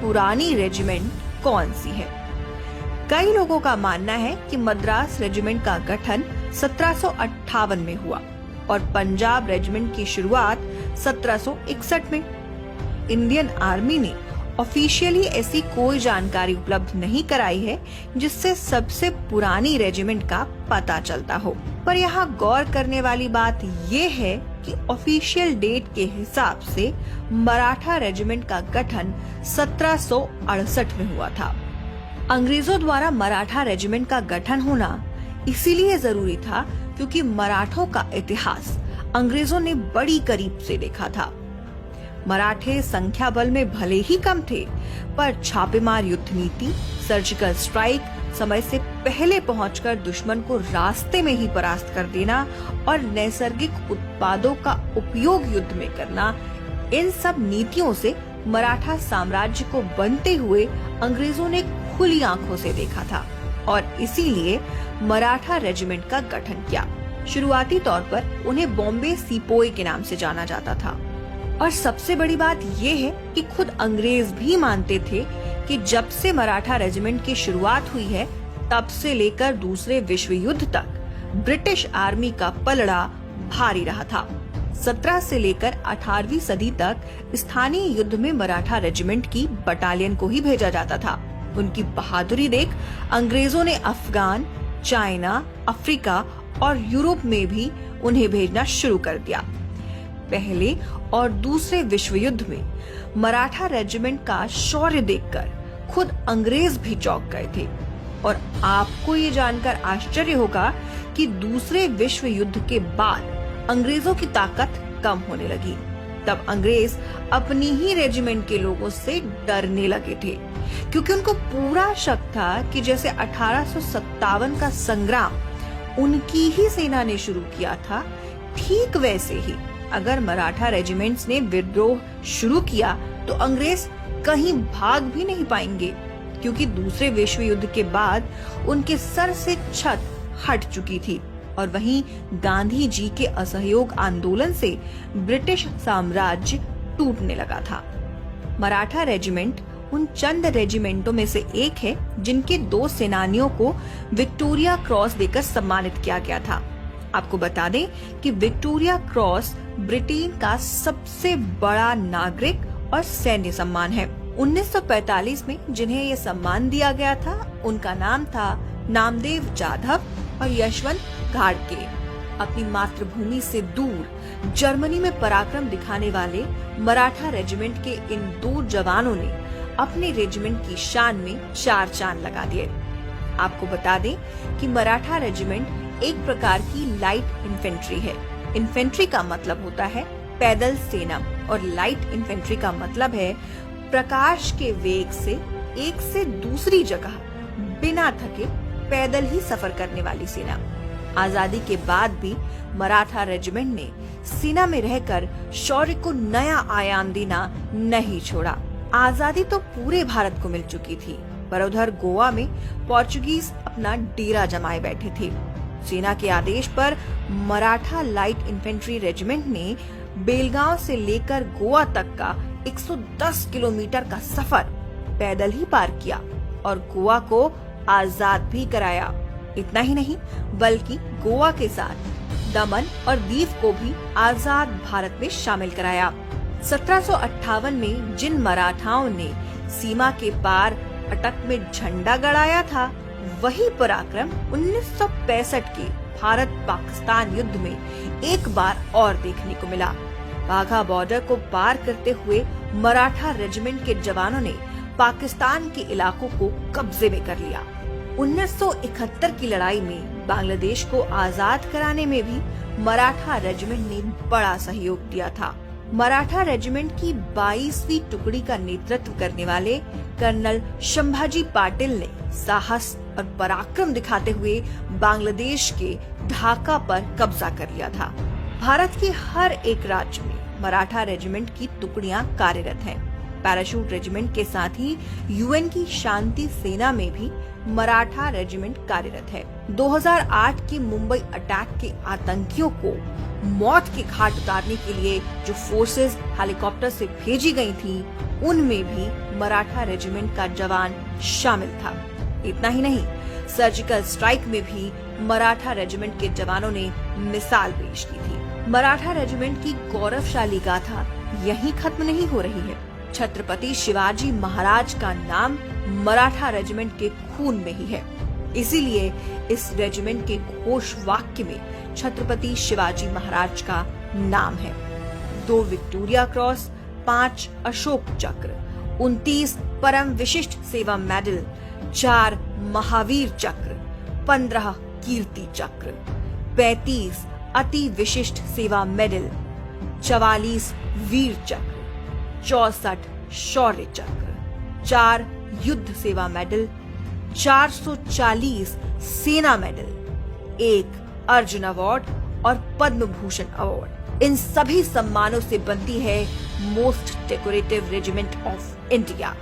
पुरानी रेजिमेंट कौन सी है? कई लोगों का मानना है कि मद्रास रेजिमेंट का गठन 1758 में हुआ और पंजाब रेजिमेंट की शुरुआत 1761 में। इंडियन आर्मी ने ऑफिशियली ऐसी कोई जानकारी उपलब्ध नहीं कराई है जिससे सबसे पुरानी रेजिमेंट का पता चलता हो। पर यहाँ गौर करने वाली बात ये है कि ऑफिशियल डेट के हिसाब से मराठा रेजिमेंट का गठन 1768 में हुआ था। अंग्रेजों द्वारा मराठा रेजिमेंट का गठन होना इसीलिए जरूरी था क्योंकि मराठों का इतिहास अंग्रेजों ने बड़ी करीब से देखा था। मराठे संख्या बल में भले ही कम थे, पर छापेमार युद्ध नीति, सर्जिकल स्ट्राइक, समय से पहले पहुंचकर दुश्मन को रास्ते में ही परास्त कर देना और नैसर्गिक उत्पादों का उपयोग युद्ध में करना, इन सब नीतियों से मराठा साम्राज्य को बनते हुए अंग्रेजों ने खुली आंखों से देखा था और इसीलिए मराठा रेजिमेंट का गठन किया। शुरुआती तौर पर उन्हें बॉम्बे सीपोई के नाम से जाना जाता था। और सबसे बड़ी बात ये है कि खुद अंग्रेज भी मानते थे कि जब से मराठा रेजिमेंट की शुरुआत हुई है तब से लेकर दूसरे विश्व युद्ध तक ब्रिटिश आर्मी का पलड़ा भारी रहा था। 17 से लेकर 18वीं सदी तक स्थानीय युद्ध में मराठा रेजिमेंट की बटालियन को ही भेजा जाता था। उनकी बहादुरी देख अंग्रेजों ने अफगान, चाइना, अफ्रीका और यूरोप में भी उन्हें भेजना शुरू कर दिया। पहले और दूसरे विश्व युद्ध में मराठा रेजिमेंट का शौर्य देखकर खुद अंग्रेज भी चौंक गए थे। और आपको ये जानकर आश्चर्य होगा कि दूसरे विश्व युद्ध के बाद अंग्रेजों की ताकत कम होने लगी। तब अंग्रेज अपनी ही रेजिमेंट के लोगों से डरने लगे थे, क्योंकि उनको पूरा शक था कि जैसे 1857 का संग्राम उनकी ही सेना ने शुरू किया था, ठीक वैसे ही अगर मराठा रेजिमेंट्स ने विद्रोह शुरू किया तो अंग्रेज कहीं भाग भी नहीं पाएंगे, क्योंकि दूसरे विश्व युद्ध के बाद उनके सर से छत हट चुकी थी। और वहीं गांधी जी के असहयोग आंदोलन से ब्रिटिश साम्राज्य टूटने लगा था। मराठा रेजिमेंट उन चंद रेजिमेंटों में से एक है जिनके 2 सेनानियों को विक्टोरिया क्रॉस देकर सम्मानित किया गया था। आपको बता दें कि विक्टोरिया क्रॉस ब्रिटेन का सबसे बड़ा नागरिक और सैन्य सम्मान है। 1945 में जिन्हें ये सम्मान दिया गया था उनका नाम था नामदेव जाधव और यशवंत घाटगे। अपनी मातृभूमि से दूर जर्मनी में पराक्रम दिखाने वाले मराठा रेजिमेंट के इन 2 जवानों ने अपने रेजिमेंट की शान में 4 चांद लगा दिए। आपको बता दें कि मराठा रेजिमेंट एक प्रकार की लाइट इन्फेंट्री है। इन्फेंट्री का मतलब होता है पैदल सेना और लाइट इन्फेंट्री का मतलब है प्रकाश के वेग से एक से दूसरी जगह बिना थके पैदल ही सफर करने वाली सेना। आजादी के बाद भी मराठा रेजिमेंट ने सेना में रहकर शौर्य को नया आयाम देना नहीं छोड़ा। आजादी तो पूरे भारत को मिल चुकी थी, पर उधर गोवा में पोर्चुगीज अपना डेरा जमाए बैठे थे। सेना के आदेश पर मराठा लाइट इन्फेंट्री रेजिमेंट ने बेलगांव से लेकर गोवा तक का 110 किलोमीटर का सफर पैदल ही पार किया और गोवा को आजाद भी कराया। इतना ही नहीं बल्कि गोवा के साथ दमन और दीव को भी आजाद भारत में शामिल कराया। 1758 में जिन मराठाओं ने सीमा के पार अटक में झंडा गड़ाया था, वही पराक्रम 1965 के भारत पाकिस्तान युद्ध में एक बार और देखने को मिला। वाघा बॉर्डर को पार करते हुए मराठा रेजिमेंट के जवानों ने पाकिस्तान के इलाकों को कब्जे में कर लिया। 1971 की लड़ाई में बांग्लादेश को आजाद कराने में भी मराठा रेजिमेंट ने बड़ा सहयोग दिया था। मराठा रेजिमेंट की 22वीं टुकड़ी का नेतृत्व करने वाले कर्नल संभाजी पाटिल ने साहस और पराक्रम दिखाते हुए बांग्लादेश के ढाका पर कब्जा कर लिया था। भारत के हर एक राज्य में मराठा रेजिमेंट की टुकड़ियां कार्यरत हैं। पैराशूट रेजिमेंट के साथ ही यूएन की शांति सेना में भी मराठा रेजिमेंट कार्यरत है। 2008 के मुंबई अटैक के आतंकियों को मौत के घाट उतारने के लिए जो फोर्सेस हेलीकॉप्टर से भेजी गई थी, उनमें भी मराठा रेजिमेंट का जवान शामिल था। इतना ही नहीं, सर्जिकल स्ट्राइक में भी मराठा रेजिमेंट के जवानों ने मिसाल पेश की थी। मराठा रेजिमेंट की गौरवशाली गाथा यहीं खत्म नहीं हो रही है। छत्रपति शिवाजी महाराज का नाम मराठा रेजिमेंट के खून में ही है। इसीलिए इस रेजिमेंट के घोष वाक्य में छत्रपति शिवाजी महाराज का नाम है। 2 विक्टोरिया क्रॉस, 5 अशोक चक्र, 29 परम विशिष्ट सेवा मेडल, 4 महावीर चक्र, 15 कीर्ति चक्र, 35 अति विशिष्ट सेवा मेडल, 44 वीर चक्र, 64 शौर्य चक्र, 4 युद्ध सेवा मेडल, 440 सेना मेडल, 1 अर्जुन अवार्ड और पद्म भूषण अवार्ड। इन सभी सम्मानों से बनती है most decorative regiment of India.